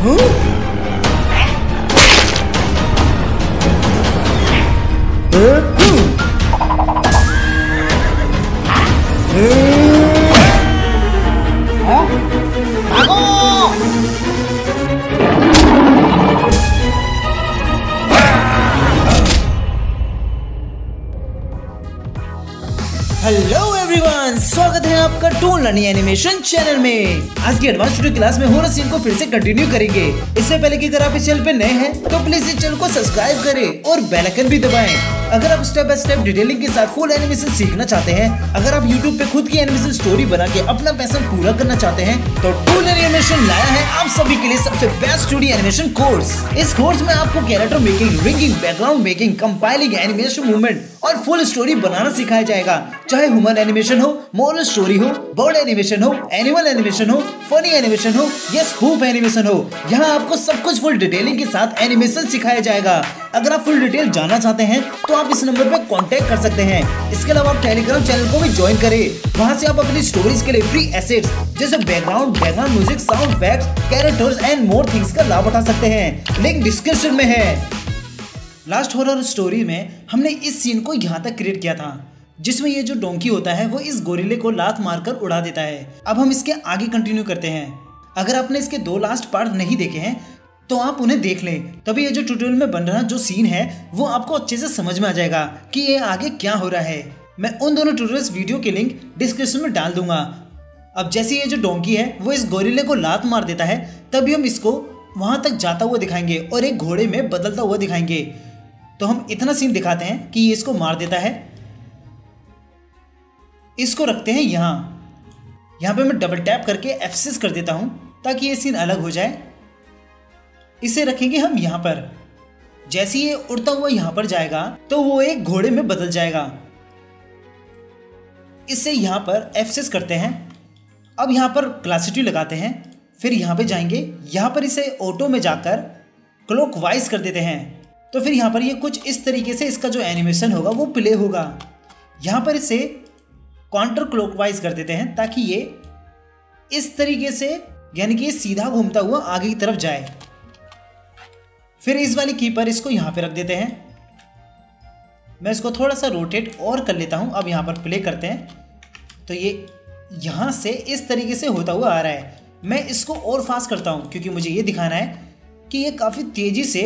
Hello everyone, स्वागत है आपका टून लर्निंग एनिमेशन चैनल में। आज की एडवांस ट्यूटोरियल क्लास में हॉरर सीन को फिर से कंटिन्यू करेंगे। इससे पहले कि अगर आप इस चैनल पे नए हैं तो प्लीज इस चैनल को सब्सक्राइब करें और बेल आइकन भी दबाएं। अगर आप स्टेप बाय स्टेप डिटेलिंग के साथ फुल एनिमेशन सीखना चाहते हैं, अगर आप YouTube पे खुद की एनिमेशन स्टोरी बना के अपना पैशन पूरा करना चाहते हैं, तो टून एनिमेशन लाया है आप सभी के लिए सबसे बेस्ट 2D एनिमेशन कोर्स। इस कोर्स में आपको character making, ringing, background making, compiling, animation movement और फुल स्टोरी बनाना सिखाया जाएगा। चाहे ह्यूमन एनिमेशन हो, मोरल स्टोरी हो, बर्ड एनिमेशन हो, एनिमल एनिमेशन हो, फनी एनिमेशन हो या स्पूफ एनिमेशन हो, यहाँ आपको सब कुछ फुल डिटेलिंग के साथ एनिमेशन सिखाया जाएगा। अगर आप फुल डिटेल जानना चाहते हैं तो आप इस नंबर पे कांटेक्ट कर सकते हैं। इसके अलावा आप टेलीग्राम चैनल को भी ज्वाइन करें। वहाँ से आप अपनी स्टोरीज के लिए फ्री एसेट्स जैसे background music, sound effects, characters and more things का लाभ उठा सकते हैं। लिंक डिस्क्रिप्शन में है। लास्ट हॉरर स्टोरी में हमने इस सीन को यहाँ तक क्रिएट किया था, जिसमें ये जो डोंकी होता है वो इस गोरिल्ले को लात मारकर उड़ा देता है। अब हम इसके आगे कंटिन्यू करते हैं। अगर आपने इसके 2 लास्ट पार्ट नहीं देखे हैं तो आप उन्हें देख लें, तभी ये जो ट्यूटोरियल में बन रहा जो सीन है वो आपको अच्छे से समझ में आ जाएगा कि ये आगे क्या हो रहा है। मैं उन दोनों ट्यूटोरियल्स वीडियो के लिंक डिस्क्रिप्शन में डाल दूंगा। अब जैसे ये जो डोंकी है वो इस गोरिल्ले को लात मार देता है, तभी हम इसको वहां तक जाता हुआ दिखाएंगे और एक घोड़े में बदलता हुआ दिखाएंगे। तो हम इतना सीन दिखाते हैं कि ये इसको मार देता है। इसको रखते हैं यहाँ पे मैं डबल टैप करके F6 कर देता हूं ताकि ये सीन अलग हो जाए। इसे रखेंगे हम यहाँ पर। जैसे ये उड़ता हुआ यहाँ पर जाएगा तो वो एक घोड़े में बदल जाएगा। इससे यहाँ पर F6 करते हैं। अब यहाँ पर क्लासिटी लगाते हैं, फिर यहाँ पे जाएंगे, यहाँ पर इसे ऑटो में जाकर क्लॉकवाइज कर देते हैं। तो फिर यहाँ पर ये कुछ इस तरीके से इसका जो एनिमेशन होगा वो प्ले होगा। यहाँ पर इसे काउंटर क्लॉकवाइज कर देते हैं ताकि ये इस तरीके से, यानी कि ये सीधा घूमता हुआ आगे की तरफ जाए। फिर इस वाली की पर इसको यहाँ पे रख देते हैं। मैं इसको थोड़ा सा रोटेट और कर लेता हूँ। अब यहाँ पर प्ले करते हैं तो ये यहाँ से इस तरीके से होता हुआ आ रहा है। मैं इसको और फास्ट करता हूँ क्योंकि मुझे ये दिखाना है कि ये काफ़ी तेज़ी से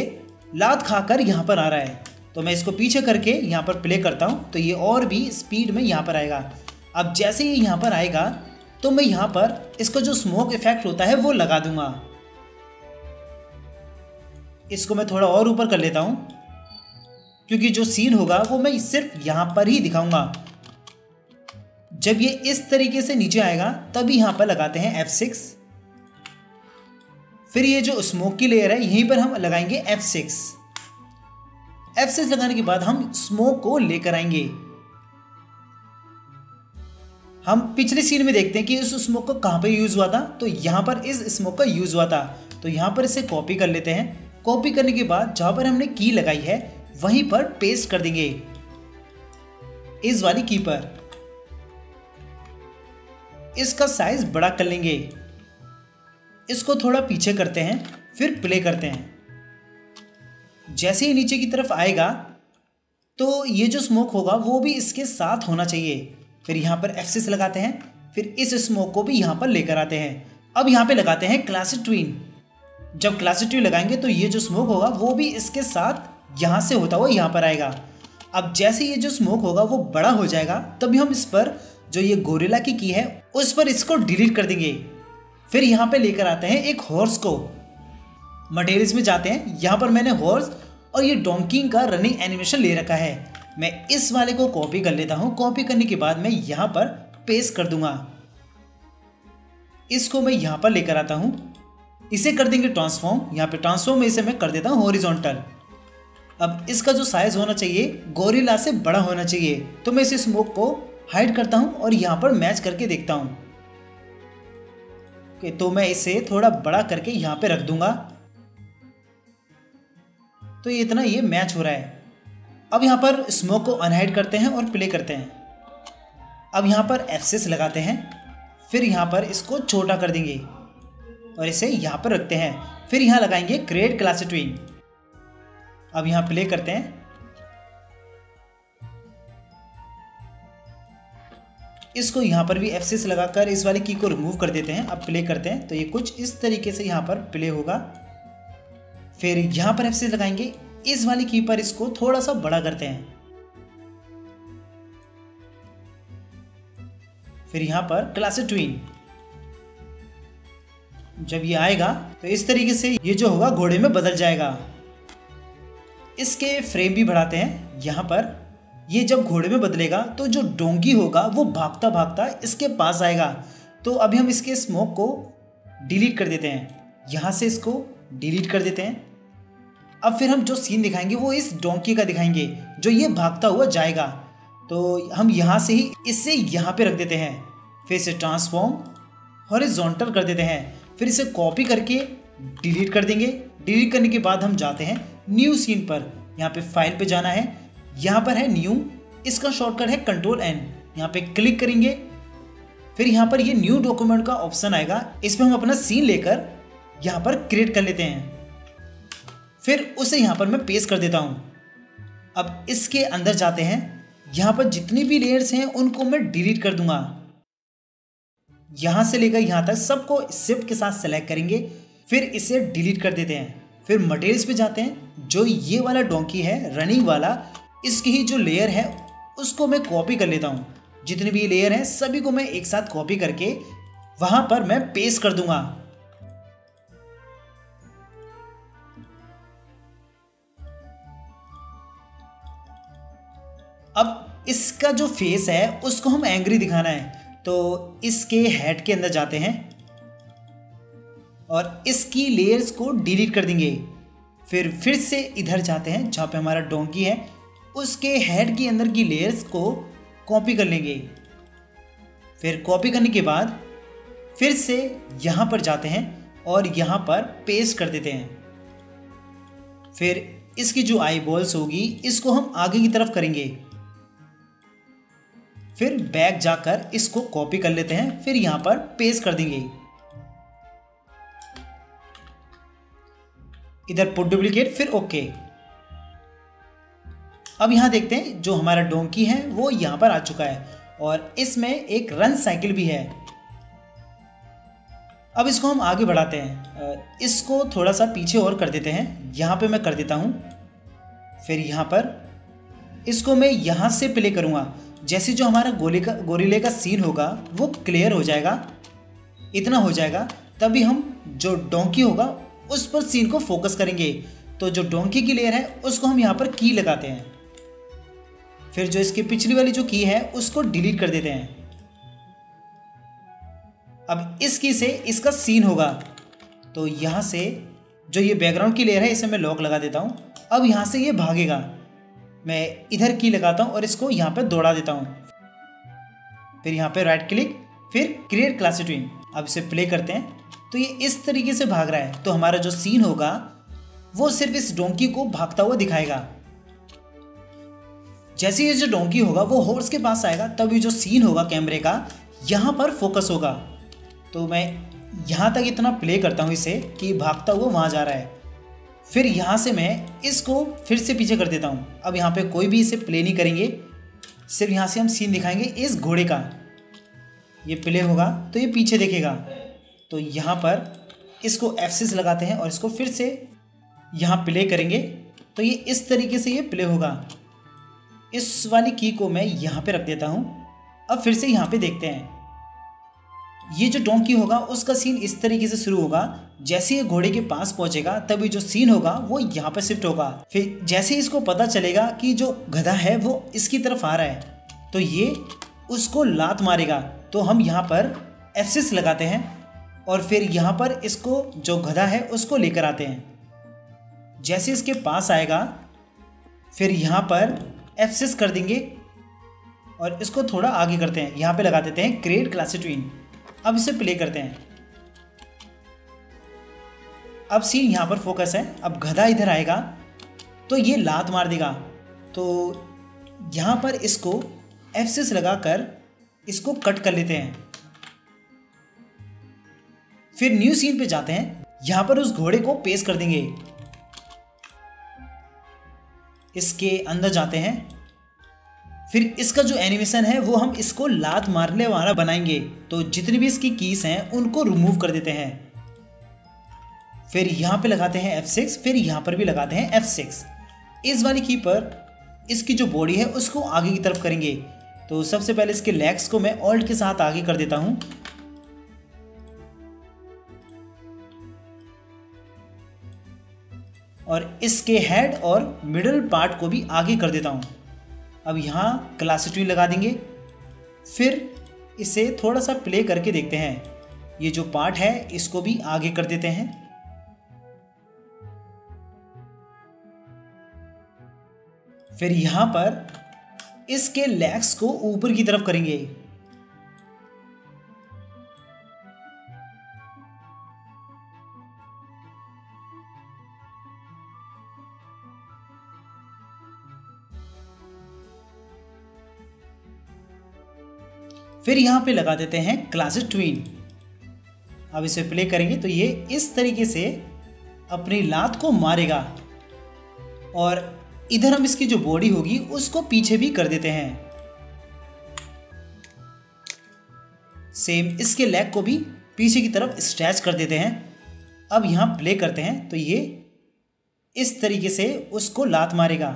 लात खाकर यहाँ पर आ रहा है। तो मैं इसको पीछे करके यहाँ पर प्ले करता हूँ तो ये और भी स्पीड में यहाँ पर आएगा। अब जैसे ये यहाँ पर आएगा तो मैं यहाँ पर इसका जो स्मोक इफेक्ट होता है वो लगा दूंगा। इसको मैं थोड़ा और ऊपर कर लेता हूँ क्योंकि जो सीन होगा वो मैं सिर्फ यहाँ पर ही दिखाऊंगा। जब ये इस तरीके से नीचे आएगा तभी यहाँ पर लगाते हैं F6। फिर ये जो स्मोक की लेयर है यहीं पर हम लगाएंगे F6। F6 लगाने के बाद हम स्मोक को लेकर आएंगे। हम पिछले सीन में देखते हैं कि इस स्मोक को कहाँ पर यूज हुआ था, तो यहाँ पर इस स्मोक का यूज हुआ था। तो यहाँ पर इसे कॉपी कर लेते हैं। कॉपी करने के बाद जहाँ पर हमने की लगाई है वहीं पर पेस्ट कर देंगे, इस वाली की पर। इसका साइज बड़ा कर लेंगे। इसको थोड़ा पीछे करते हैं, फिर प्ले करते हैं। जैसे ही नीचे की तरफ आएगा तो ये जो स्मोक होगा वो भी इसके साथ होना चाहिए। फिर यहाँ पर F6 लगाते हैं, फिर इस स्मोक को भी यहाँ पर लेकर आते हैं। अब यहाँ पे लगाते हैं क्लासिक ट्विन। जब क्लासिक ट्विन लगाएंगे तो ये जो स्मोक होगा वो भी इसके साथ यहाँ से होता हुआ यहाँ पर आएगा। अब जैसे ये जो स्मोक होगा वो बड़ा हो जाएगा तभी हम इस पर जो ये गोरिल्ला की है उस पर इसको डिलीट कर देंगे। फिर यहाँ पे लेकर आते हैं एक हॉर्स को। मटेरियल्स में जाते हैं, यहाँ पर मैंने हॉर्स और ये डोंकी का रनिंग एनिमेशन ले रखा है। मैं इस वाले को कॉपी कर लेता हूँ। कॉपी करने के बाद मैं यहाँ पर पेस्ट कर दूंगा। इसको मैं यहाँ पर लेकर आता हूँ, इसे कर देंगे ट्रांसफॉर्म। यहाँ पे ट्रांसफॉर्म में इसे मैं कर देता हूँ हॉरिजॉन्टल। अब इसका जो साइज होना चाहिए गोरिल्ला से बड़ा होना चाहिए। तो मैं इस स्मोक को हाइड करता हूँ और यहाँ पर मैच करके देखता हूँ। तो मैं इसे थोड़ा बड़ा करके यहाँ पे रख दूंगा। तो ये इतना ये मैच हो रहा है। अब यहाँ पर स्मोक को अनहाइड करते हैं और प्ले करते हैं। अब यहाँ पर F6 लगाते हैं, फिर यहाँ पर इसको छोटा कर देंगे। और इसे यहाँ पर रखते हैं। फिर यहाँ लगाएंगे क्रिएट क्लास ट्विन। अब यहाँ प्ले करते हैं। इसको यहाँ पर भी F6 लगाकर इस वाली की को रिमूव कर देते हैं। अब प्ले करते हैं तो ये कुछ इस तरीके से यहाँ पर प्ले होगा। फिर यहाँ पर F6 लगाएंगे, इस वाली की पर इसको थोड़ा सा बड़ा करते हैं। फिर यहाँ पर क्लास ट्विन, जब ये आएगा तो इस तरीके से ये जो होगा घोड़े में बदल जाएगा। इसके फ्रेम भी बढ़ाते हैं। यहाँ पर ये जब घोड़े में बदलेगा तो जो डोंगी होगा वो भागता भागता इसके पास आएगा। तो अभी हम इसके स्मोक को डिलीट कर देते हैं, यहाँ से इसको डिलीट कर देते हैं। अब फिर हम जो सीन दिखाएंगे वो इस डोंकी का दिखाएंगे जो ये भागता हुआ जाएगा। तो हम यहाँ से ही इसे यहाँ पे रख देते हैं। फिर इसे ट्रांसफॉर्म हॉरिजॉन्टल कर देते हैं। फिर इसे कॉपी करके डिलीट कर देंगे। डिलीट करने के बाद हम जाते हैं न्यू सीन पर। यहाँ पे फाइल पे जाना है, यहाँ पर है न्यू, इसका शॉर्टकट है Ctrl+N। यहाँ पे क्लिक करेंगे। फिर यहाँ पर ये न्यू डॉक्यूमेंट का ऑप्शन आएगा, इसमें हम अपना सीन लेकर यहाँ पर क्रिएट कर लेते हैं। फिर उसे यहाँ पर मैं पेस्ट कर देता हूँ। अब इसके अंदर जाते हैं, यहाँ पर जितनी भी लेयर्स हैं उनको मैं डिलीट कर दूंगा। यहाँ से लेकर यहाँ तक सबको शिफ्ट के साथ सेलेक्ट करेंगे, फिर इसे डिलीट कर देते हैं। फिर मटेरियल्स पे जाते हैं, जो ये वाला डोंकी है रनिंग वाला, इसकी ही जो लेयर है उसको मैं कॉपी कर लेता हूँ। जितने भी लेयर हैं सभी को मैं एक साथ कॉपी करके वहां पर मैं पेस्ट कर दूंगा। अब इसका जो फेस है उसको हम एंग्री दिखाना है, तो इसके हेड के अंदर जाते हैं और इसकी लेयर्स को डिलीट कर देंगे। फिर से इधर जाते हैं जहाँ पे हमारा डोंकी है, उसके हेड के अंदर की लेयर्स को कॉपी कर लेंगे। फिर कॉपी करने के बाद फिर से यहाँ पर जाते हैं और यहाँ पर पेस्ट कर देते हैं। फिर इसकी जो आई बॉल्स होगी इसको हम आगे की तरफ करेंगे। फिर बैक जाकर इसको कॉपी कर लेते हैं, फिर यहाँ पर पेस्ट कर देंगे। इधर पुट डुप्लीकेट, फिर ओके। अब यहाँ देखते हैं जो हमारा डोंकी है वो यहाँ पर आ चुका है और इसमें एक रन साइकिल भी है। अब इसको हम आगे बढ़ाते हैं, इसको थोड़ा सा पीछे और कर देते हैं। यहाँ पे मैं कर देता हूँ। फिर यहाँ पर इसको मैं यहाँ से प्ले करूँगा। जैसे जो हमारा गोरिल्ले का सीन होगा वो क्लियर हो जाएगा, इतना हो जाएगा, तभी हम जो डोंकी होगा उस पर सीन को फोकस करेंगे। तो जो डोंकी की लेयर है उसको हम यहाँ पर की लगाते हैं। फिर जो इसकी पिछली वाली जो की है उसको डिलीट कर देते हैं। अब इस की से इसका सीन होगा, तो यहाँ से जो ये बैकग्राउंड की लेयर है इसे मैं लॉक लगा देता हूँ। अब यहाँ से ये भागेगा, मैं इधर की लगाता हूँ और इसको यहाँ पर दौड़ा देता हूँ। फिर यहाँ पे राइट क्लिक, फिर क्रिएट क्लास ट्विन। अब इसे प्ले करते हैं तो ये इस तरीके से भाग रहा है। तो हमारा जो सीन होगा वो सिर्फ इस डोंकी को भागता हुआ दिखाएगा। जैसे ये जो डोंकी होगा वो हॉर्स के पास आएगा, तभी जो सीन होगा कैमरे का यहाँ पर फोकस होगा। तो मैं यहाँ तक इतना प्ले करता हूँ इसे कि भागता हुआ वहाँ जा रहा है। फिर यहाँ से मैं इसको फिर से पीछे कर देता हूँ। अब यहाँ पे कोई भी इसे प्ले नहीं करेंगे, सिर्फ यहाँ से हम सीन दिखाएंगे इस घोड़े का। ये प्ले होगा तो ये पीछे देखेगा। तो यहाँ पर इसको F6 लगाते हैं और इसको फिर से यहाँ प्ले करेंगे तो ये इस तरीके से ये प्ले होगा। इस वाली की को मैं यहाँ पे रख देता हूँ। अब फिर से यहाँ पे देखते हैं, ये जो डोंकी होगा उसका सीन इस तरीके से शुरू होगा। जैसे ये घोड़े के पास पहुंचेगा तभी जो सीन होगा वो यहाँ पे शिफ्ट होगा। फिर जैसे इसको पता चलेगा कि जो गधा है वो इसकी तरफ आ रहा है तो ये उसको लात मारेगा। तो हम यहाँ पर F6 लगाते हैं और फिर यहाँ पर इसको जो गधा है उसको लेकर आते हैं। जैसे इसके पास आएगा फिर यहाँ पर F6 कर देंगे और इसको थोड़ा आगे करते हैं। यहाँ पे लगा देते हैं क्रिएट क्लास ट्विन। अब इसे प्ले करते हैं। अब सीन यहाँ पर फोकस है। अब गधा इधर आएगा तो ये लात मार देगा। तो यहाँ पर इसको F6 लगाकर इसको कट कर लेते हैं। फिर न्यू सीन पे जाते हैं, यहाँ पर उस घोड़े को पेस्ट कर देंगे। इसके अंदर जाते हैं, फिर इसका जो एनिमेशन है वो हम इसको लात मारने वाला बनाएंगे। तो जितनी भी इसकी कीज हैं उनको रिमूव कर देते हैं। फिर यहाँ पे लगाते हैं F6, फिर यहाँ पर भी लगाते हैं F6। इस वाली की पर इसकी जो बॉडी है उसको आगे की तरफ करेंगे। तो सबसे पहले इसके लेग्स को मैं ऑल्ट के साथ आगे कर देता हूँ, और इसके हेड और मिडल पार्ट को भी आगे कर देता हूँ। अब यहाँ क्लासिक ट्विन लगा देंगे, फिर इसे थोड़ा सा प्ले करके देखते हैं। ये जो पार्ट है इसको भी आगे कर देते हैं। फिर यहाँ पर इसके लेग्स को ऊपर की तरफ करेंगे। फिर यहाँ पे लगा देते हैं क्लासिक ट्विन। अब इसे प्ले करेंगे तो ये इस तरीके से अपनी लात को मारेगा, और इधर हम इसकी जो बॉडी होगी उसको पीछे भी कर देते हैं। सेम इसके लेग को भी पीछे की तरफ स्ट्रेच कर देते हैं। अब यहाँ प्ले करते हैं तो ये इस तरीके से उसको लात मारेगा।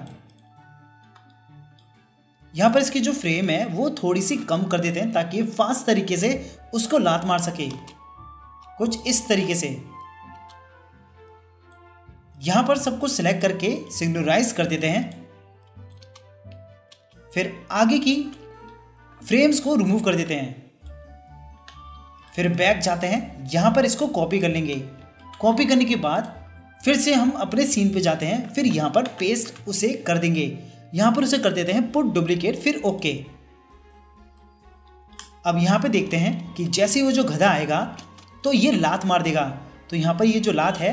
यहाँ पर इसकी जो फ्रेम है वो थोड़ी सी कम कर देते हैं ताकि फास्ट तरीके से उसको लात मार सके, कुछ इस तरीके से। यहाँ पर सबको सिलेक्ट करके सिंक्रोनाइज कर देते हैं। फिर आगे की फ्रेम्स को रिमूव कर देते हैं। फिर बैक जाते हैं, यहाँ पर इसको कॉपी कर लेंगे। कॉपी करने के बाद फिर से हम अपने सीन पे जाते हैं, फिर यहाँ पर पेस्ट उसे कर देंगे। यहाँ पर उसे कर देते हैं पुट डुप्लीकेट, फिर ओके। अब यहाँ पे देखते हैं कि जैसे वो जो गधा आएगा तो ये लात मार देगा। तो यहाँ पर ये जो लात है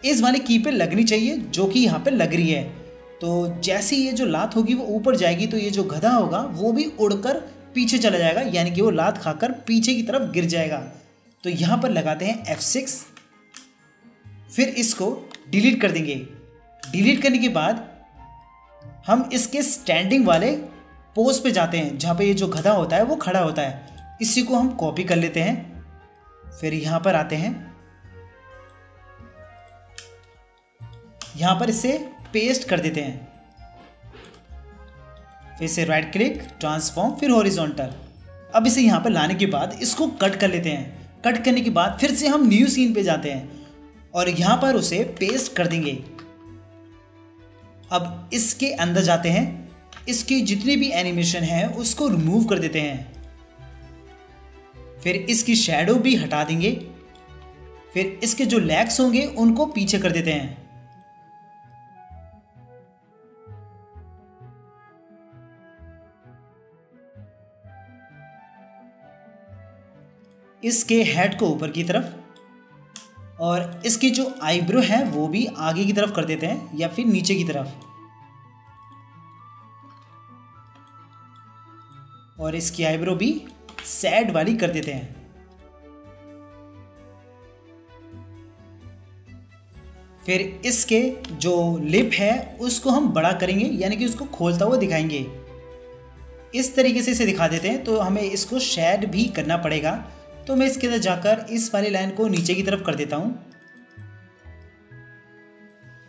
इस वाले की पे लगनी चाहिए, जो कि यहाँ पे लग रही है। तो जैसे ये जो लात होगी वो ऊपर जाएगी तो ये जो गधा होगा वो भी उड़कर पीछे चला जाएगा, यानी कि वो लात खाकर पीछे की तरफ गिर जाएगा। तो यहाँ पर लगाते हैं F6, फिर इसको डिलीट कर देंगे। डिलीट करने के बाद हम इसके स्टैंडिंग वाले पोज पे जाते हैं, जहाँ पे ये जो गधा होता है वो खड़ा होता है। इसी को हम कॉपी कर लेते हैं। फिर यहाँ पर आते हैं, यहाँ पर इसे पेस्ट कर देते हैं। फिर से राइट क्लिक, ट्रांसफॉर्म, फिर हॉरिजॉन्टल। अब इसे यहाँ पर लाने के बाद इसको कट कर लेते हैं। कट करने के बाद फिर से हम न्यू सीन पे जाते हैं और यहाँ पर उसे पेस्ट कर देंगे। अब इसके अंदर जाते हैं, इसकी जितनी भी एनिमेशन है उसको रिमूव कर देते हैं। फिर इसकी शैडो भी हटा देंगे। फिर इसके जो लेग्स होंगे उनको पीछे कर देते हैं। इसके हेड को ऊपर की तरफ, और इसकी जो आईब्रो है वो भी आगे की तरफ कर देते हैं या फिर नीचे की तरफ, और इसकी आईब्रो भी सैड वाली कर देते हैं। फिर इसके जो लिप है उसको हम बड़ा करेंगे, यानी कि उसको खोलता हुआ दिखाएंगे। इस तरीके से इसे दिखा देते हैं। तो हमें इसको शेड भी करना पड़ेगा। तो मैं इसके अंदर जाकर इस वाली लाइन को नीचे की तरफ कर देता हूं,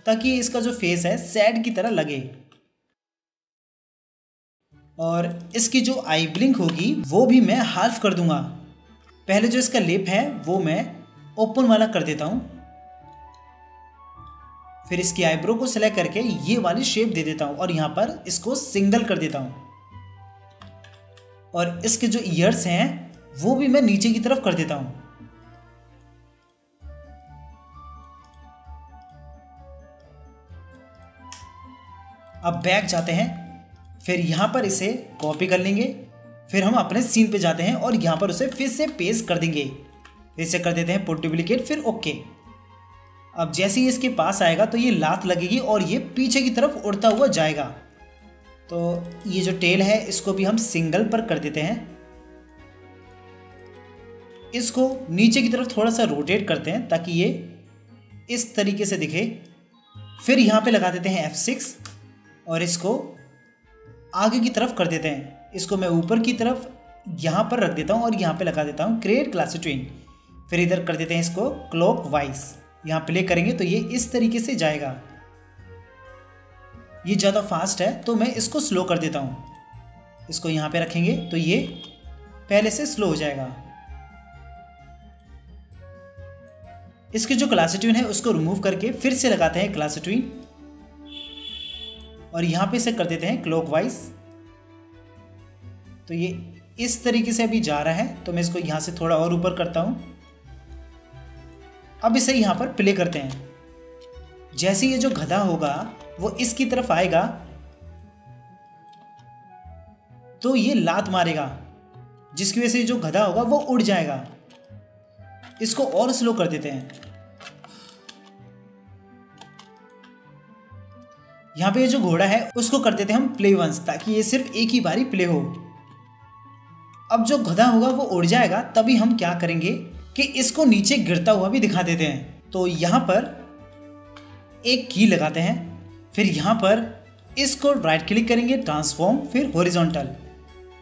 ताकि इसका जो फेस है सैड की तरह लगे। और इसकी जो आई ब्लिंक होगी वो भी मैं हाफ कर दूंगा। पहले जो इसका लिप है वो मैं ओपन वाला कर देता हूं। फिर इसकी आईब्रो को सिलेक्ट करके ये वाली शेप दे देता हूं और यहां पर इसको सिंगल कर देता हूं। और इसके जो ईयर्स हैं वो भी मैं नीचे की तरफ कर देता हूं। अब बैक जाते हैं, फिर यहां पर इसे कॉपी कर लेंगे। फिर हम अपने सीन पे जाते हैं और यहां पर उसे फिर से पेस्ट कर देंगे। फिर से कर देते हैं पुट डुप्लीकेट, फिर ओके। अब जैसे ही इसके पास आएगा तो ये लात लगेगी और ये पीछे की तरफ उड़ता हुआ जाएगा। तो ये जो टेल है इसको भी हम सिंगल पर कर देते हैं। इसको नीचे की तरफ थोड़ा सा रोटेट करते हैं ताकि ये इस तरीके से दिखे। फिर यहाँ पे लगा देते हैं F6 और इसको आगे की तरफ कर देते हैं। इसको मैं ऊपर की तरफ यहाँ पर रख देता हूँ और यहाँ पे लगा देता हूँ क्रिएट क्लास ट्विन। फिर इधर कर देते हैं इसको क्लॉक वाइज। यहाँ प्ले करेंगे तो ये इस तरीके से जाएगा। ये ज़्यादा फास्ट है तो मैं इसको स्लो कर देता हूँ। इसको यहाँ पे रखेंगे तो ये पहले से स्लो हो जाएगा। इसकी जो क्लास ट्विन है उसको रिमूव करके फिर से लगाते हैं क्लास ट्विन और यहाँ पे इसे कर देते हैं क्लॉक वाइज। तो ये इस तरीके से अभी जा रहा है तो मैं इसको यहाँ से थोड़ा और ऊपर करता हूँ। अब इसे यहाँ पर प्ले करते हैं। जैसे ये जो गधा होगा वो इसकी तरफ आएगा तो ये लात मारेगा, जिसकी वजह से जो गधा होगा वो उड़ जाएगा। इसको और स्लो कर देते हैं। यहाँ पे ये जो घोड़ा है उसको कर देते हैं हम प्ले वंस, ताकि ये सिर्फ एक ही बारी प्ले हो। अब जो गधा होगा वो उड़ जाएगा, तभी हम क्या करेंगे कि इसको नीचे गिरता हुआ भी दिखा देते हैं। तो यहाँ पर एक की लगाते हैं, फिर यहाँ पर इसको राइट क्लिक करेंगे ट्रांसफॉर्म, फिर हॉरिजॉन्टल,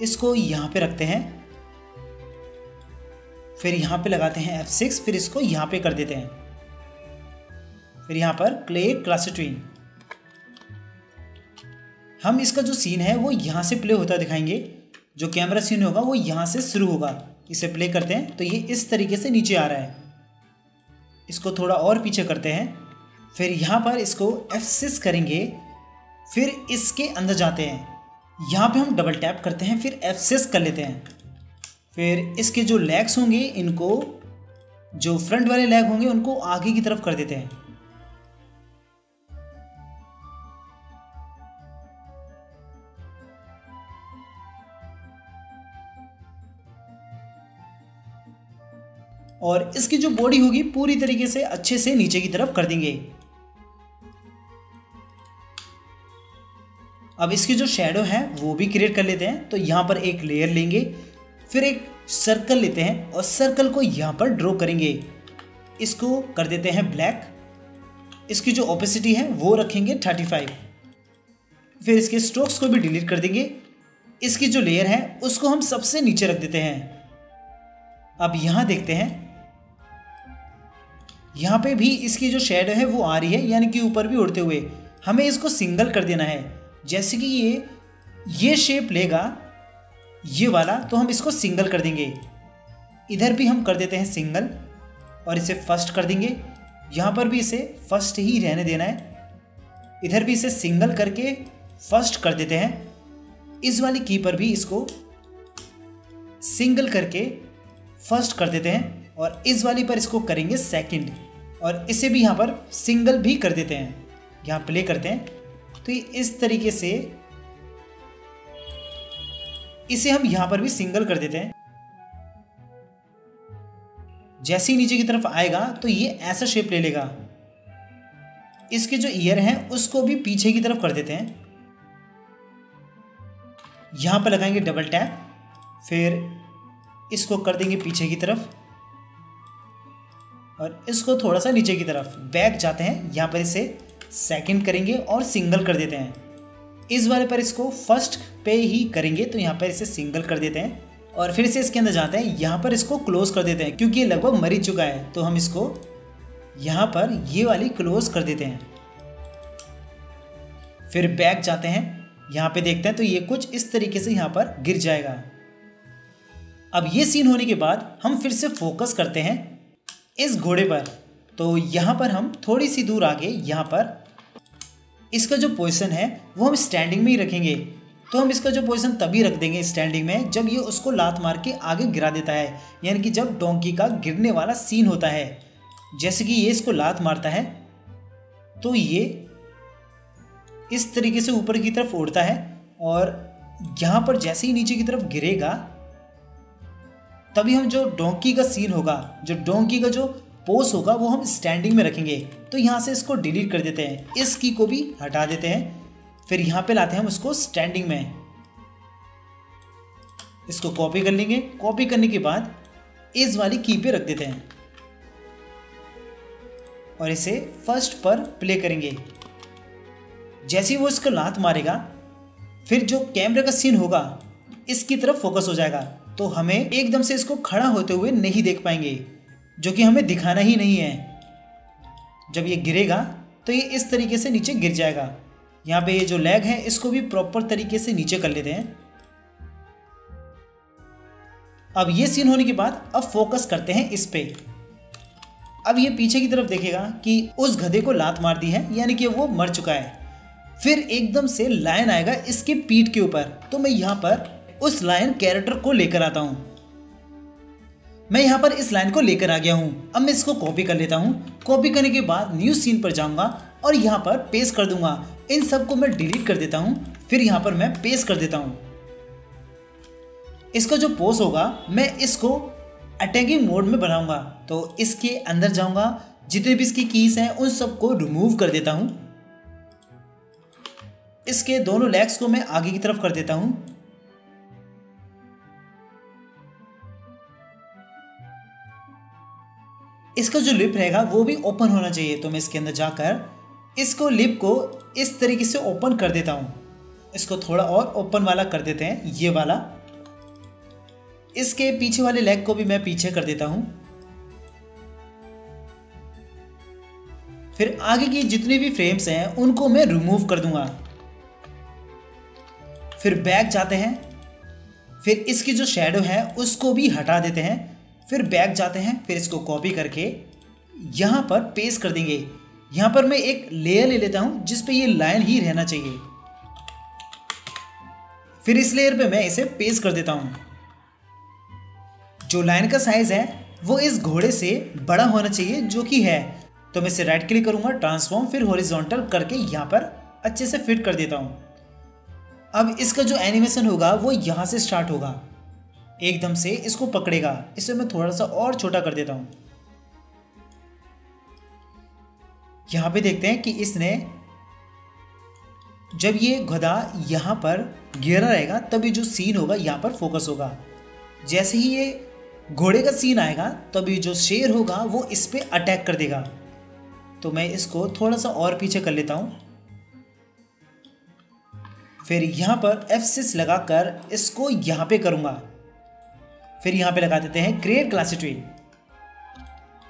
इसको यहाँ पे रखते हैं। फिर यहाँ पे लगाते हैं F6, फिर इसको यहाँ पे कर देते हैं। फिर यहाँ पर क्रिएट क्लास ट्विन। हम इसका जो सीन है वो यहाँ से प्ले होता दिखाएंगे। जो कैमरा सीन होगा वो यहाँ से शुरू होगा। इसे प्ले करते हैं तो ये इस तरीके से नीचे आ रहा है। इसको थोड़ा और पीछे करते हैं। फिर यहाँ पर इसको F6 करेंगे, फिर इसके अंदर जाते हैं। यहाँ पे हम डबल टैप करते हैं, फिर F6 कर लेते हैं। फिर इसके जो लेग्स होंगे, इनको जो फ्रंट वाले लेग होंगे उनको आगे की तरफ कर देते हैं। और इसकी जो बॉडी होगी पूरी तरीके से अच्छे से नीचे की तरफ कर देंगे। अब इसकी जो शैडो है वो भी क्रिएट कर लेते हैं। तो यहाँ पर एक लेयर लेंगे, फिर एक सर्कल लेते हैं और सर्कल को यहाँ पर ड्रॉ करेंगे। इसको कर देते हैं ब्लैक। इसकी जो ओपेसिटी है वो रखेंगे 35। फिर इसके स्ट्रोक्स को भी डिलीट कर देंगे। इसकी जो लेयर है उसको हम सबसे नीचे रख देते हैं। अब यहाँ देखते हैं, यहाँ पे भी इसकी जो शेडो है वो आ रही है, यानी कि ऊपर भी उड़ते हुए। हमें इसको सिंगल कर देना है। जैसे कि ये शेप लेगा ये वाला, तो हम इसको सिंगल कर देंगे। इधर भी हम कर देते हैं सिंगल और इसे फर्स्ट कर देंगे। यहाँ पर भी इसे फर्स्ट ही रहने देना है। इधर भी इसे सिंगल करके फर्स्ट कर देते हैं। इस वाली की पर भी इसको सिंगल करके फर्स्ट कर देते हैं और इस वाली पर इसको करेंगे सेकंड और इसे भी यहाँ पर सिंगल भी कर देते हैं। यहाँ प्ले करते हैं तो ये इस तरीके से इसे हम यहाँ पर भी सिंगल कर देते हैं। जैसे ही नीचे की तरफ आएगा तो ये ऐसा शेप ले लेगा। इसके जो ईयर हैं उसको भी पीछे की तरफ कर देते हैं। यहाँ पर लगाएंगे डबल टैप, फिर इसको कर देंगे पीछे की तरफ और इसको थोड़ा सा नीचे की तरफ। बैक जाते हैं, यहाँ पर इसे सेकंड करेंगे और सिंगल कर देते हैं। इस वाले पर इसको फर्स्ट पे ही करेंगे तो यहाँ पर इसे सिंगल कर देते हैं और फिर से इसके अंदर जाते हैं। यहाँ पर इसको क्लोज कर देते हैं क्योंकि ये लगभग मर ही चुका है, तो हम इसको यहाँ पर ये वाली क्लोज कर देते हैं। फिर बैक जाते हैं, यहाँ पे देखते हैं तो ये कुछ इस तरीके से यहाँ पर गिर जाएगा। अब ये सीन होने के बाद हम फिर से फोकस करते हैं इस घोड़े पर। तो यहाँ पर हम थोड़ी सी दूर आगे यहाँ पर इसका जो पोजीशन है वो हम स्टैंडिंग में ही रखेंगे। तो हम इसका जो पोजीशन तभी रख देंगे स्टैंडिंग में जब ये उसको लात मार के आगे गिरा देता है, यानी कि जब डोंकी का गिरने वाला सीन होता है। जैसे कि ये इसको लात मारता है तो ये इस तरीके से ऊपर की तरफ उड़ता है और यहाँ पर जैसे ही नीचे की तरफ गिरेगा तभी हम जो डोंकी का सीन होगा, जो डोंकी का जो पोज होगा वो हम स्टैंडिंग में रखेंगे। तो यहाँ से इसको डिलीट कर देते हैं, इस की को भी हटा देते हैं। फिर यहाँ पे लाते हैं हम उसको स्टैंडिंग में। इसको कॉपी कर लेंगे। कॉपी करने के बाद इस वाली की पे रख देते हैं और इसे फर्स्ट पर प्ले करेंगे। जैसे ही वो इसको लात मारेगा फिर जो कैमरे का सीन होगा इसकी तरफ फोकस हो जाएगा, तो हमें एकदम से इसको खड़ा होते हुए नहीं देख पाएंगे, जो कि हमें दिखाना ही नहीं है। जब ये गिरेगा तो ये इस तरीके से नीचे गिर जाएगा। यहाँ पे ये जो लेग है इसको भी प्रॉपर तरीके से नीचे कर लेते हैं। अब ये सीन होने के बाद अब फोकस करते हैं इस पे। अब ये पीछे की तरफ देखेगा कि उस गधे को लात मार दी है, यानी कि वो मर चुका है। फिर एकदम से लायन आएगा इसके पीठ के ऊपर, तो मैं यहाँ पर उस लायन कैरेक्टर को लेकर आता हूँ। मैं यहाँ पर इस लाइन को लेकर आ गया हूँ। अब मैं इसको कॉपी कर लेता हूँ। कॉपी करने के बाद न्यू सीन पर जाऊँगा और यहाँ पर पेस्ट कर दूंगा। इन सबको मैं डिलीट कर देता हूँ, फिर यहाँ पर मैं पेस्ट कर देता हूँ। इसका जो पोज होगा मैं इसको अटैकिंग मोड में बनाऊंगा, तो इसके अंदर जाऊंगा, जितने भी इसकी कीज हैं उन सबको रिमूव कर देता हूँ। इसके दोनों लेग्स को मैं आगे की तरफ कर देता हूँ। इसका जो लिप रहेगा वो भी ओपन होना चाहिए, तो मैं इसके अंदर जाकर इसको लिप को इस तरीके से ओपन कर देता हूँ। इसको थोड़ा और ओपन वाला कर देते हैं, ये वाला। इसके पीछे वाले लेग को भी मैं पीछे कर देता हूँ। फिर आगे की जितने भी फ्रेम्स हैं उनको मैं रिमूव कर दूंगा। फिर बैक जाते हैं, फिर इसकी जो शैडो है उसको भी हटा देते हैं। फिर बैक जाते हैं, फिर इसको कॉपी करके यहाँ पर पेस्ट कर देंगे। यहाँ पर मैं एक लेयर ले लेता हूँ जिस पे ये लाइन ही रहना चाहिए। फिर इस लेयर पे मैं इसे पेस्ट कर देता हूँ। जो लाइन का साइज है वो इस घोड़े से बड़ा होना चाहिए, जो कि है। तो मैं इसे राइट क्लिक करूँगा, ट्रांसफॉर्म, फिर हॉरिजॉन्टल करके यहाँ पर अच्छे से फिट कर देता हूँ। अब इसका जो एनिमेशन होगा वो यहाँ से स्टार्ट होगा, एकदम से इसको पकड़ेगा। इसे मैं थोड़ा सा और छोटा कर देता हूँ। यहाँ पे देखते हैं कि इसने जब ये गधा यहाँ पर गिरा रहेगा तभी जो सीन होगा यहाँ पर फोकस होगा। जैसे ही ये घोड़े का सीन आएगा तभी जो शेर होगा वो इस पे अटैक कर देगा। तो मैं इसको थोड़ा सा और पीछे कर लेता हूँ। फिर यहाँ पर F6 लगाकर इसको यहाँ पे करूँगा। फिर यहाँ पे लगा देते हैं क्रिएट क्लासिटी।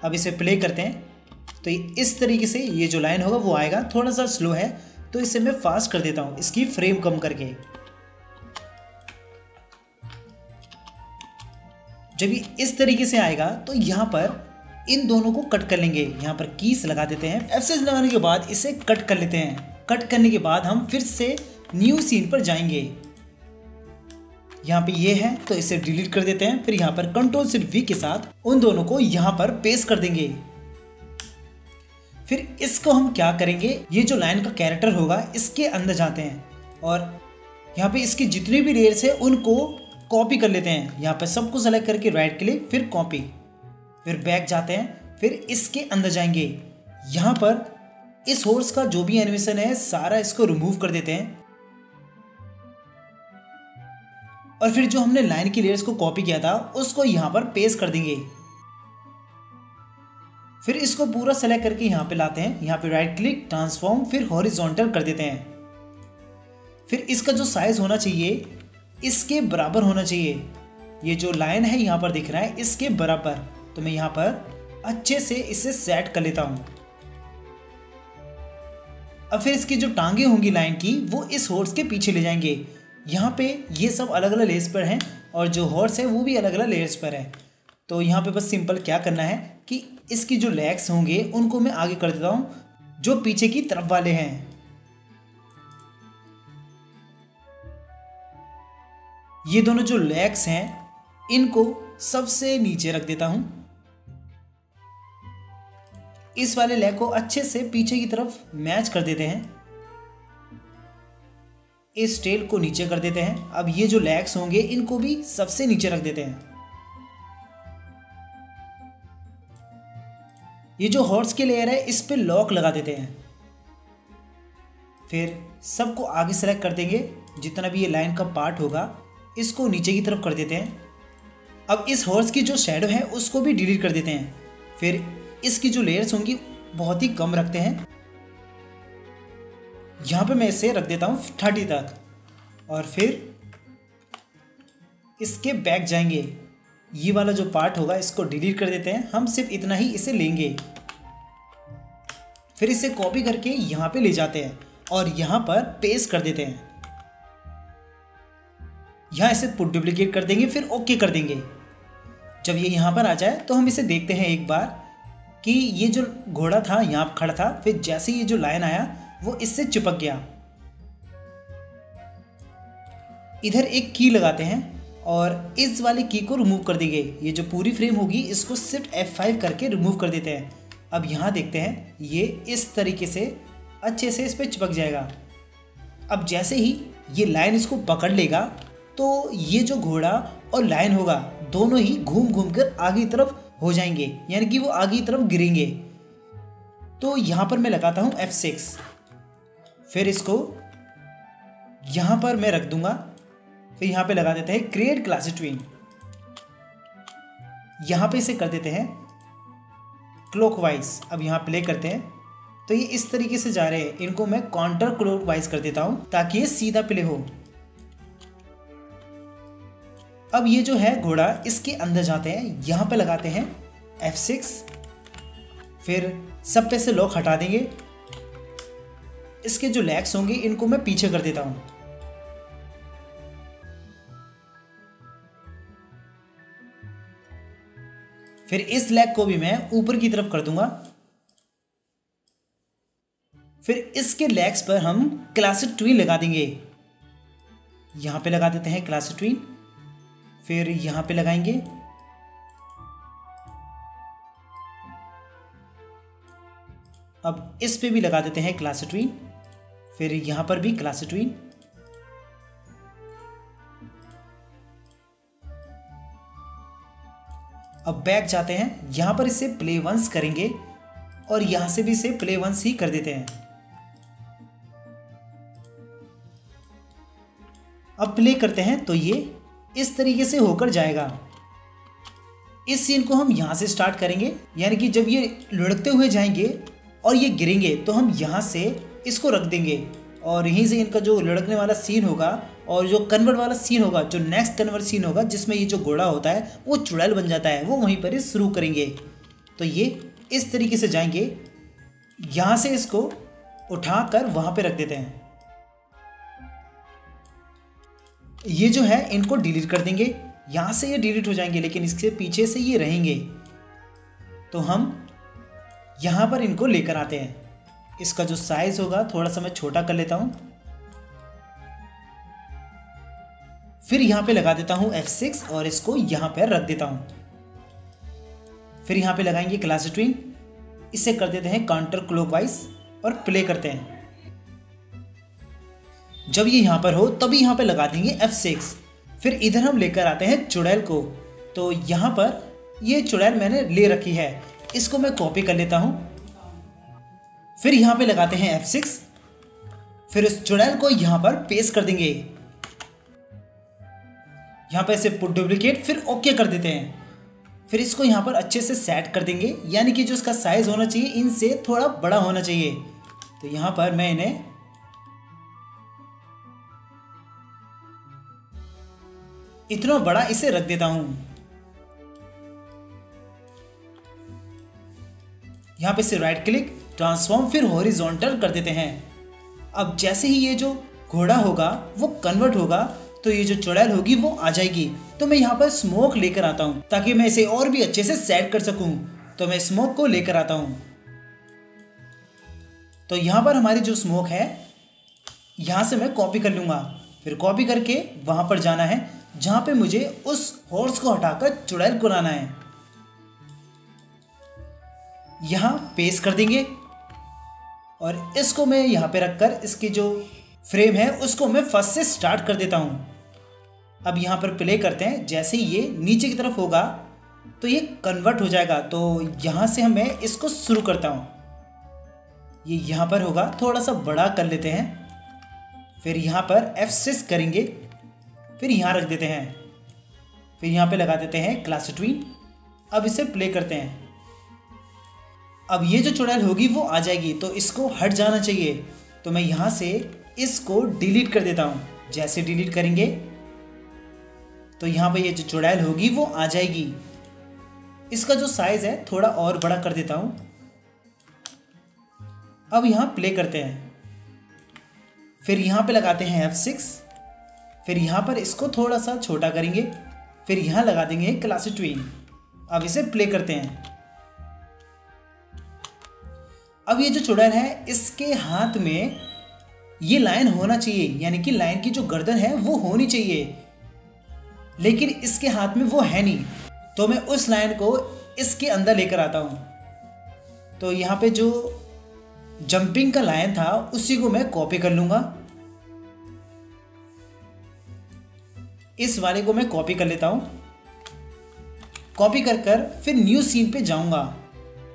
अब इसे प्ले करते हैं तो इस तरीके से ये जो लाइन होगा वो आएगा। थोड़ा सा स्लो है तो इसे मैं फास्ट कर देता हूँ, इसकी फ्रेम कम करके। जब ये इस तरीके से आएगा तो यहाँ पर इन दोनों को कट कर लेंगे। यहाँ पर कीस लगा देते हैं। F6 लगाने के बाद इसे कट कर लेते हैं। कट करने के बाद हम फिर से न्यू सीन पर जाएंगे। यहाँ पे ये है तो इसे डिलीट कर देते हैं। फिर यहाँ पर Ctrl+V के साथ उन दोनों को यहाँ पर पेस्ट कर देंगे। फिर इसको हम क्या करेंगे, ये जो लाइन का कैरेक्टर होगा इसके अंदर जाते हैं और यहाँ पे इसकी जितनी भी लेयर्स है उनको कॉपी कर लेते हैं। यहाँ पर सबको सेलेक्ट करके राइट क्लिक, फिर कॉपी, फिर बैक जाते हैं, फिर इसके अंदर जाएंगे। यहाँ पर इस हॉर्स का जो भी एनिमेशन है सारा इसको रिमूव कर देते हैं और फिर जो हमने लाइन की लेयर्स को कॉपी किया था उसको यहाँ पर पेस्ट कर देंगे। फिर इसको पूरा सेलेक्ट करके यहाँ पे लाते हैं। यहाँ पे राइट क्लिक, ट्रांसफॉर्म, फिर हॉरिजॉन्टल कर देते हैं। फिर इसका जो साइज होना चाहिए इसके बराबर होना चाहिए। ये जो लाइन है यहाँ पर दिख रहा है इसके बराबर। तो मैं यहाँ पर अच्छे से इसे सेट कर लेता हूँ। अब फिर इसकी जो टांगे होंगी लाइन की वो इस हॉर्स के पीछे ले जाएंगे। यहाँ पे ये सब अलग अलग लेयर्स पर हैं और जो हॉर्स है वो भी अलग अलग लेयर्स पर है। तो यहाँ पे बस सिंपल क्या करना है कि इसकी जो लेग्स होंगे उनको मैं आगे कर देता हूँ, जो पीछे की तरफ वाले हैं। ये दोनों जो लेग्स हैं इनको सबसे नीचे रख देता हूँ। इस वाले लेग को अच्छे से पीछे की तरफ मैच कर देते हैं। इस टेल को नीचे कर देते हैं। अब ये जो लेग्स होंगे इनको भी सबसे नीचे रख देते हैं। ये जो हॉर्स की लेयर है इस पे लॉक लगा देते हैं। फिर सबको आगे सेलेक्ट कर देंगे। जितना भी ये लाइन का पार्ट होगा इसको नीचे की तरफ कर देते हैं। अब इस हॉर्स की जो शैडो है उसको भी डिलीट कर देते हैं। फिर इसकी जो लेयर्स होंगी बहुत ही कम रखते हैं। यहाँ पे मैं इसे रख देता हूँ 30 तक। और फिर इसके बैक जाएंगे, ये वाला जो पार्ट होगा इसको डिलीट कर देते हैं। हम सिर्फ इतना ही इसे लेंगे। फिर इसे कॉपी करके यहाँ पे ले जाते हैं और यहाँ पर पेस्ट कर देते हैं। यहाँ इसे पुट डुप्लीकेट कर देंगे, फिर ओके कर देंगे। जब ये यहाँ पर आ जाए तो हम इसे देखते हैं एक बार कि ये जो घोड़ा था यहाँ खड़ा था, फिर जैसे ये जो लाइन आया वो इससे चिपक गया। इधर एक की लगाते हैं और इस वाली की को रिमूव कर देंगे। ये जो पूरी फ्रेम होगी इसको सिर्फ F5 करके रिमूव कर देते हैं। अब यहाँ देखते हैं ये इस तरीके से अच्छे से इस पर चिपक जाएगा। अब जैसे ही ये लाइन इसको पकड़ लेगा तो ये जो घोड़ा और लाइन होगा दोनों ही घूम घूम कर आगे की तरफ हो जाएंगे, यानी कि वो आगे की तरफ गिरेंगे। तो यहाँ पर मैं लगाता हूँ F6। फिर इसको यहाँ पर मैं रख दूंगा। फिर यहाँ पे लगा देते हैं क्रिएट क्लास ट्विन। यहाँ पे इसे कर देते हैं क्लॉकवाइज। अब यहाँ प्ले करते हैं तो ये इस तरीके से जा रहे हैं। इनको मैं काउंटर क्लॉकवाइज कर देता हूँ ताकि ये सीधा प्ले हो। अब ये जो है घोड़ा इसके अंदर जाते हैं, यहाँ पे लगाते हैं F6। फिर सब पे से लॉक हटा देंगे। इसके जो लेग्स होंगे इनको मैं पीछे कर देता हूं। फिर इस लेग को भी मैं ऊपर की तरफ कर दूंगा। फिर इसके लेग्स पर हम क्लासिक ट्विन लगा देंगे। यहां पे लगा देते हैं क्लासिक ट्विन। फिर यहां पे लगाएंगे। अब इस पे भी लगा देते हैं क्लासिक ट्विन। फिर यहां पर भी क्लासिक ट्विन। अब बैक जाते हैं, यहां पर इसे प्ले वंस करेंगे और यहां से भी इसे प्ले वंस ही कर देते हैं। अब प्ले करते हैं तो ये इस तरीके से होकर जाएगा। इस सीन को हम यहां से स्टार्ट करेंगे, यानी कि जब ये लुढ़कते हुए जाएंगे और ये गिरेंगे तो हम यहां से इसको रख देंगे और यहीं से इनका जो लुढ़कने वाला सीन होगा और जो कन्वर्ट वाला सीन होगा, जो नेक्स्ट कन्वर्ट सीन होगा जिसमें ये जो घोड़ा होता है वो चुड़ैल बन जाता है, वो वहीं पर ही शुरू करेंगे। तो ये इस तरीके से जाएंगे। यहां से इसको उठाकर वहां पे रख देते हैं। ये जो है इनको डिलीट कर देंगे। यहां से ये डिलीट हो जाएंगे लेकिन इसके पीछे से ये रहेंगे। तो हम यहां पर इनको लेकर आते हैं। इसका जो साइज होगा थोड़ा सा मैं छोटा कर लेता हूं। फिर यहां पे लगा देता हूं F6 और इसको यहां पर रख देता हूं। फिर यहां पे लगाएंगे क्लासिक ट्विन। इसे कर देते हैं काउंटर क्लॉकवाइज और प्ले करते हैं। जब ये यहां पर हो तभी यहां पे लगा देंगे F6। फिर इधर हम लेकर आते हैं चुड़ैल को। तो यहां पर ये चुड़ैल मैंने ले रखी है, इसको मैं कॉपी कर लेता हूं। फिर यहां पे लगाते हैं F6। फिर इस चुड़ैल को यहां पर पेस्ट कर देंगे। यहां पे इसे पुट डुप्लीकेट, फिर ओके कर देते हैं। फिर इसको यहां पर अच्छे से सेट कर देंगे, यानी कि जो इसका साइज होना चाहिए इनसे थोड़ा बड़ा होना चाहिए। तो यहां पर मैं इन्हें इतना बड़ा इसे रख देता हूं। यहां पे से राइट क्लिक, ट्रांसफॉर्म, फिर हॉरिजॉन्टल कर देते हैं। अब जैसे ही ये जो घोड़ा होगा वो कन्वर्ट होगा तो ये जो चुड़ैल होगी वो आ जाएगी। तो मैं यहाँ पर स्मोक लेकर आता हूँ ताकि मैं इसे और भी अच्छे से सेट कर सकूं। तो मैं स्मोक को लेकर आता हूँ। तो यहाँ पर हमारी जो स्मोक है यहाँ से मैं कॉपी कर लूँगा। फिर कॉपी करके वहाँ पर जाना है जहाँ पे मुझे उस हॉर्स को हटाकर चुड़ैल को लाना है। यहाँ पेस्ट कर देंगे और इसको मैं यहाँ पे रखकर इसकी जो फ्रेम है उसको मैं फर्स्ट से स्टार्ट कर देता हूँ। अब यहाँ पर प्ले करते हैं। जैसे ही ये नीचे की तरफ होगा तो ये कन्वर्ट हो जाएगा। तो यहाँ से मैं इसको शुरू करता हूँ। ये यहाँ पर होगा, थोड़ा सा बड़ा कर लेते हैं। फिर यहाँ पर F6 करेंगे, फिर यहाँ रख देते हैं। फिर यहाँ पे लगा देते हैं क्लास ट्वीन। अब इसे प्ले करते हैं। अब ये जो चुड़ैल होगी वो आ जाएगी, तो इसको हट जाना चाहिए। तो मैं यहाँ से इसको डिलीट कर देता हूँ। जैसे डिलीट करेंगे तो यहाँ पे ये जो चुड़ैल होगी वो आ जाएगी। इसका जो साइज है थोड़ा और बड़ा कर देता हूँ। अब यहाँ प्ले करते हैं। फिर यहाँ पे लगाते हैं F6। फिर यहाँ पर इसको थोड़ा सा छोटा करेंगे। फिर यहाँ लगा देंगे क्लास ट्वीन। अब इसे प्ले करते हैं। अब ये जो चुड़ैल है इसके हाथ में ये लाइन होना चाहिए, यानी कि लाइन की जो गर्दन है वो होनी चाहिए, लेकिन इसके हाथ में वो है नहीं। तो मैं उस लाइन को इसके अंदर लेकर आता हूँ। तो यहाँ पे जो जंपिंग का लाइन था उसी को मैं कॉपी कर लूँगा। इस वाले को मैं कॉपी कर लेता हूँ। कॉपी कर कर फिर न्यू सीन पे जाऊँगा।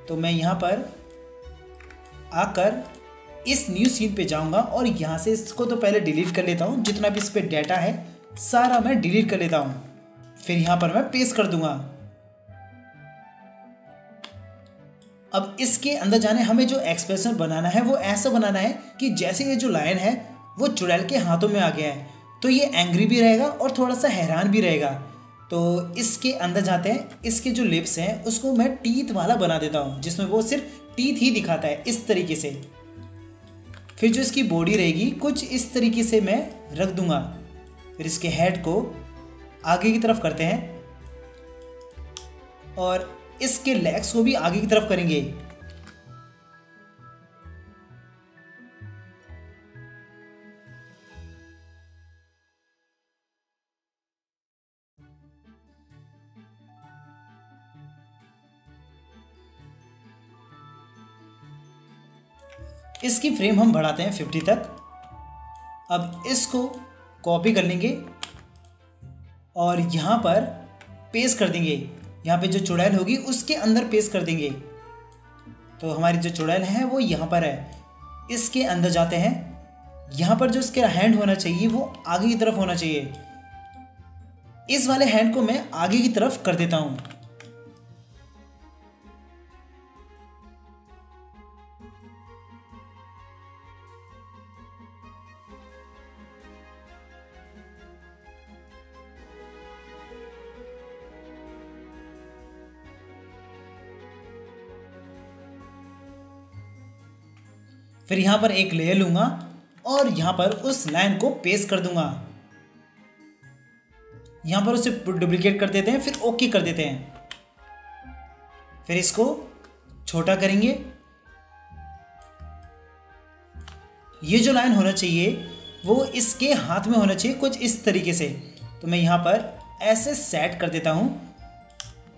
तो मैं यहाँ पर आकर इस न्यू सीन पे जाऊँगा और यहाँ से इसको तो पहले डिलीट कर लेता हूँ। जितना भी इस पर डाटा है सारा मैं डिलीट कर लेता हूँ। फिर यहाँ पर मैं पेस्ट कर दूँगा। अब इसके अंदर जाने हमें जो एक्सप्रेशन बनाना है वो ऐसा बनाना है कि जैसे ये जो लायन है वो चुड़ैल के हाथों में आ गया है, तो ये एंग्री भी रहेगा और थोड़ा सा हैरान भी रहेगा। तो इसके अंदर जाते हैं। इसके जो लिप्स हैं उसको मैं टीथ वाला बना देता हूँ, जिसमें वो सिर्फ टीथ ही दिखाता है इस तरीके से। फिर जो इसकी बॉडी रहेगी कुछ इस तरीके से मैं रख दूंगा। फिर इसके हेड को आगे की तरफ करते हैं और इसके लेग्स को भी आगे की तरफ करेंगे। इसकी फ्रेम हम बढ़ाते हैं 50 तक। अब इसको कॉपी कर लेंगे और यहाँ पर पेस्ट कर देंगे। यहाँ पे जो चुड़ैल होगी उसके अंदर पेस्ट कर देंगे। तो हमारी जो चुड़ैल है वो यहाँ पर है। इसके अंदर जाते हैं। यहाँ पर जो इसके हैंड होना चाहिए वो आगे की तरफ होना चाहिए। इस वाले हैंड को मैं आगे की तरफ कर देता हूँ। फिर यहाँ पर एक लेयर लूँगा और यहाँ पर उस लाइन को पेस्ट कर दूंगा। यहाँ पर उसे डुप्लीकेट कर देते हैं, फिर ओके कर देते हैं। फिर इसको छोटा करेंगे। ये जो लाइन होना चाहिए वो इसके हाथ में होना चाहिए कुछ इस तरीके से। तो मैं यहाँ पर ऐसे सेट कर देता हूँ।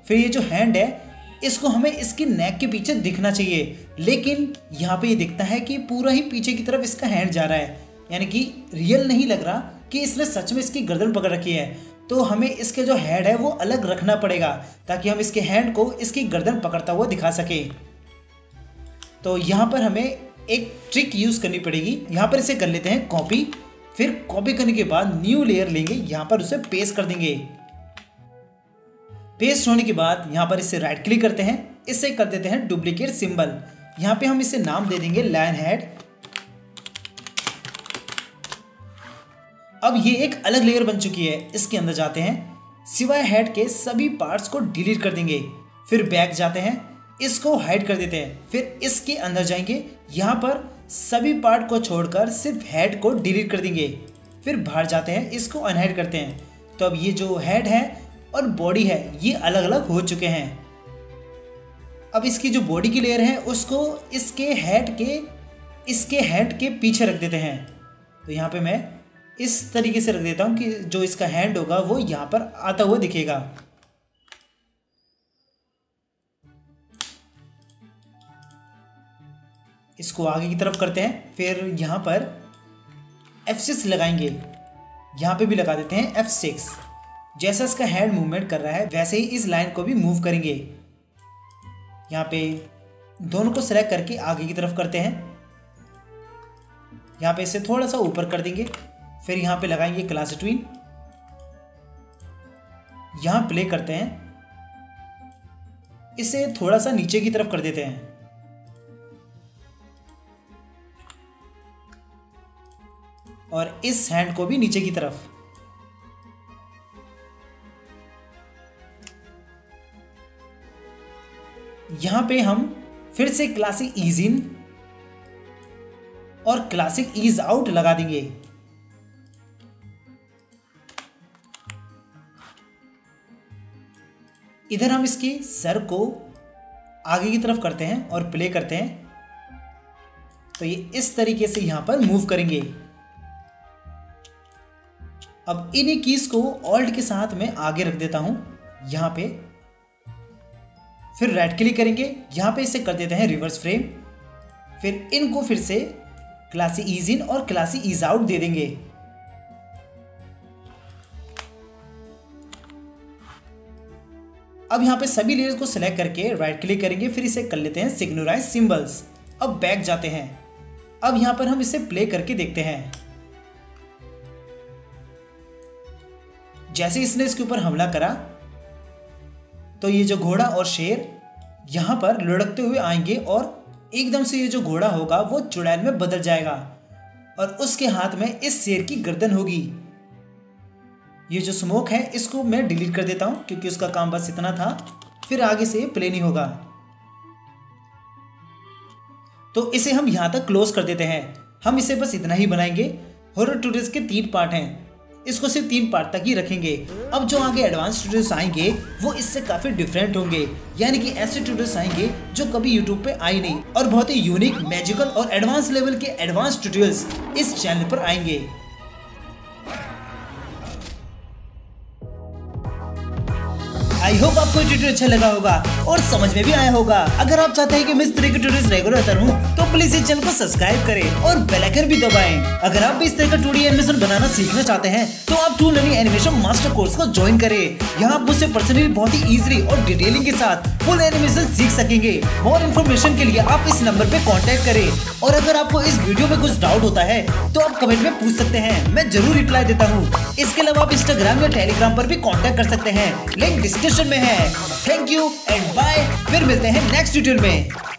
फिर ये जो हैंड है इसको हमें इसकी नेक के पीछे दिखना चाहिए, लेकिन यहाँ पे ये दिखता है कि पूरा ही पीछे की तरफ इसका हैंड जा रहा है, यानी कि रियल नहीं लग रहा कि इसने सच में इसकी गर्दन पकड़ रखी है। तो हमें इसके जो हेड है वो अलग रखना पड़ेगा ताकि हम इसके हैंड को इसकी गर्दन पकड़ता हुआ दिखा सके। तो यहाँ पर हमें एक ट्रिक यूज़ करनी पड़ेगी। यहाँ पर इसे कर लेते हैं कॉपी। फिर कॉपी करने के बाद न्यू लेयर लेंगे, यहाँ पर उसे पेस्ट कर देंगे। पेस्ट होने के बाद यहाँ पर इसे राइट क्लिक करते हैं, इसे कर देते हैं डुप्लीकेट सिंबल। यहाँ पे हम इसे नाम दे देंगे लायन हेड। अब ये एक अलग लेयर बन चुकी है। इसके अंदर जाते हैं, सिवाय हेड के सभी पार्ट्स को डिलीट कर देंगे। फिर बैक जाते हैं, इसको हाइड कर देते हैं। फिर इसके अंदर जाएंगे, यहाँ पर सभी पार्ट को छोड़कर सिर्फ हेड को डिलीट कर देंगे। फिर बाहर जाते हैं, इसको अनहाइड करते हैं। तो अब ये जो हेड है और बॉडी है ये अलग अलग हो चुके हैं। अब इसकी जो बॉडी की लेयर है उसको इसके हेड के पीछे रख देते हैं। तो यहाँ पे मैं इस तरीके से रख देता हूँ कि जो इसका हैंड होगा वो यहाँ पर आता हुआ दिखेगा। इसको आगे की तरफ करते हैं। फिर यहाँ पर F6 लगाएंगे, यहाँ पे भी लगा देते हैं F6। जैसा इसका हैंड मूवमेंट कर रहा है वैसे ही इस लाइन को भी मूव करेंगे। यहाँ पे दोनों को सेलेक्ट करके आगे की तरफ करते हैं। यहाँ पे इसे थोड़ा सा ऊपर कर देंगे। फिर यहाँ पे लगाएंगे क्लास ट्वीन। यहां प्ले करते हैं, इसे थोड़ा सा नीचे की तरफ कर देते हैं। और इस हैंड को भी नीचे की तरफ। यहां पे हम फिर से क्लासिक ईज इन और क्लासिक ईज आउट लगा देंगे। इधर हम इसके सर को आगे की तरफ करते हैं और प्ले करते हैं, तो ये इस तरीके से यहां पर मूव करेंगे। अब इन्हीं कीज को ऑल्ट के साथ में आगे रख देता हूं यहां पे, फिर राइट क्लिक करेंगे, यहां पे इसे कर देते हैं रिवर्स फ्रेम, फिर इनको फिर से क्लासी ईज इन और क्लासी ईज आउट दे देंगे। अब यहां पे सभी लेयर्स को सिलेक्ट करके राइट क्लिक करेंगे, फिर इसे कर लेते हैं सिग्नोराइज सिंबल्स। अब बैक जाते हैं, अब यहां पर हम इसे प्ले करके देखते हैं। जैसे इसने इसके ऊपर हमला करा तो ये जो घोड़ा और शेर यहां पर लुढ़कते हुए आएंगे और एकदम से ये जो घोड़ा होगा वो चुड़ैल में बदल जाएगा और उसके हाथ में इस शेर की गर्दन होगी। ये जो स्मोक है इसको मैं डिलीट कर देता हूं क्योंकि उसका काम बस इतना था, फिर आगे से प्ले नहीं होगा। तो इसे हम यहां तक क्लोज कर देते हैं। हम इसे बस इतना ही बनाएंगे। हॉरर ट्यूटोरियल्स के 3 पार्ट हैं, इसको सिर्फ 3 पार्ट तक ही रखेंगे। अब जो आगे एडवांस ट्यूटोरियल्स आएंगे वो इससे काफी डिफरेंट होंगे, यानी कि ऐसे ट्यूटोरियल्स आएंगे जो कभी YouTube पे आए नहीं और बहुत ही यूनिक, मैजिकल और एडवांस लेवल के एडवांस ट्यूटोरियल्स इस चैनल पर आएंगे। आई होप आपको ट्यूटोरियल अच्छा लगा होगा और समझ में भी आया होगा। अगर आप चाहते हैं कि मैं इस तरह के ट्यूटोरियल्स रेगुलर आता रहूं तो प्लीज इस चैनल को सब्सक्राइब करें और बेल आइकन भी दबाएं। अगर आप भी इस तरह का 2D एनिमेशन बनाना सीखना चाहते हैं तो आप tool learning animation master course को ज्वाइन करें। यहाँ आप मुझसे पर्सनली बहुत ही इजीली और डिटेलिंग के साथ फुल एनिमेशन सीख सकेंगे। और इन्फॉर्मेशन के लिए आप इस नंबर पे कांटेक्ट करें। और अगर आपको इस वीडियो में कुछ डाउट होता है तो आप कमेंट में पूछ सकते हैं, मैं जरूर रिप्लाई देता हूँ। इसके अलावा आप इंस्टाग्राम या टेलीग्राम पर भी कांटेक्ट कर सकते हैं, लिंक डिस्क्रिप्शन में है। थैंक यू एंड बाय, फिर मिलते हैं नेक्स्ट ट्यूटोरियल में।